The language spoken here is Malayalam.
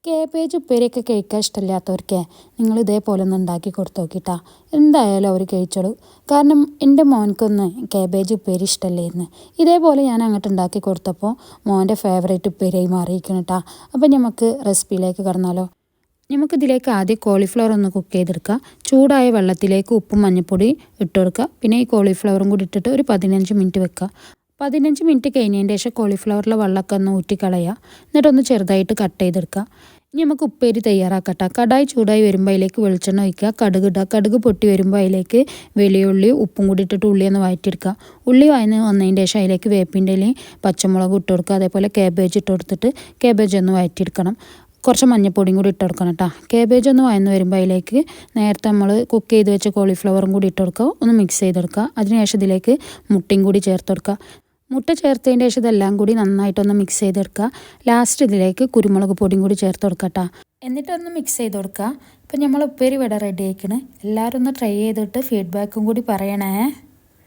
കേബേജ് ഉപ്പേരിയൊക്കെ കഴിക്കാൻ ഇഷ്ടമില്ലാത്തവർക്ക് നിങ്ങൾ ഇതേപോലെ ഒന്ന് ഉണ്ടാക്കി കൊടുത്ത് നോക്കിട്ടാ. എന്തായാലും അവർ കഴിച്ചോളൂ. കാരണം എൻ്റെ മോൻക്കൊന്ന് കേബേജ് ഉപ്പേരി ഇഷ്ടമല്ലായിരുന്നു. ഇതേപോലെ ഞാൻ അങ്ങോട്ട് ഉണ്ടാക്കി കൊടുത്തപ്പോൾ മോൻ്റെ ഫേവറേറ്റ് ഉപ്പേരിയായി മാറിയിരിക്കണം കേട്ടോ. അപ്പോൾ നമുക്ക് റെസിപ്പിയിലേക്ക് കടന്നാലോ. നമുക്കിതിലേക്ക് ആദ്യം കോളിഫ്ലവർ ഒന്ന് കുക്ക് ചെയ്തെടുക്കുക. ചൂടായ വെള്ളത്തിലേക്ക് ഉപ്പും മഞ്ഞൾപ്പൊടി ഇട്ട് കൊടുക്കുക. പിന്നെ ഈ കോളിഫ്ലവറും കൂടി ഇട്ടിട്ട് ഒരു 15 മിനിറ്റ് വെക്കുക. 15 മിനിറ്റ് കഴിഞ്ഞതിന് ശേഷം കോളിഫ്ലവറിലെ വെള്ളമൊക്കെ ഒന്ന് ഊറ്റിക്കളയുക. എന്നിട്ടൊന്ന് ചെറുതായിട്ട് കട്ട് ചെയ്തെടുക്കുക. ഇനി നമുക്ക് ഉപ്പേരി തയ്യാറാക്കട്ടെ. കടായി ചൂടായി വരുമ്പോൾ അതിലേക്ക് വെളിച്ചെണ്ണ ഒഴിക്കുക. കടുക് ഇടുക. കടുക് പൊട്ടി വരുമ്പോൾ അതിലേക്ക് വലിയ ഉള്ളി ഉപ്പും കൂടി ഇട്ടിട്ട് ഉള്ളി ഒന്ന് വഴറ്റിയെടുക്കുക. ഉള്ളി വന്നതിന് ശേഷം അതിലേക്ക് വേപ്പിൻ്റെ ഇലയും പച്ചമുളകും ഇട്ട് കൊടുക്കുക. അതേപോലെ കാബേജ് ഇട്ട് കൊടുത്തിട്ട് കാബേജ് ഒന്ന് വഴറ്റിയെടുക്കണം. കുറച്ച് മഞ്ഞൾപ്പൊടിയും കൂടി ഇട്ട് കൊടുക്കണം കേട്ടോ. കാബേജ് ഒന്ന് വഴന്ന് വരുമ്പോൾ അതിലേക്ക് നേരത്തെ നമ്മൾ കുക്ക് ചെയ്ത് വെച്ച കോളിഫ്ലവറും കൂടി ഇട്ട് കൊടുക്കുക. ഒന്ന് മിക്സ് ചെയ്തെടുക്കുക. അതിനുശേഷം ഇതിലേക്ക് മുട്ടയും കൂടി ചേർത്ത് കൊടുക്കുക. മുട്ട ചേർത്തതിൻ്റെ ശേഷം ഇതെല്ലാം കൂടി നന്നായിട്ടൊന്ന് മിക്സ് ചെയ്തെടുക്കുക. ലാസ്റ്റ് ഇതിലേക്ക് കുരുമുളക് പൊടിയും കൂടി ചേർത്ത് കൊടുക്കുക കേട്ടോ. എന്നിട്ടൊന്ന് മിക്സ് ചെയ്ത് കൊടുക്കുക. ഇപ്പം നമ്മൾ ഉപ്പേരി ഇവിടെ റെഡി ആയിക്കണ്. എല്ലാവരും ഒന്ന് ട്രൈ ചെയ്തിട്ട് ഫീഡ്ബാക്കും കൂടി പറയണേ.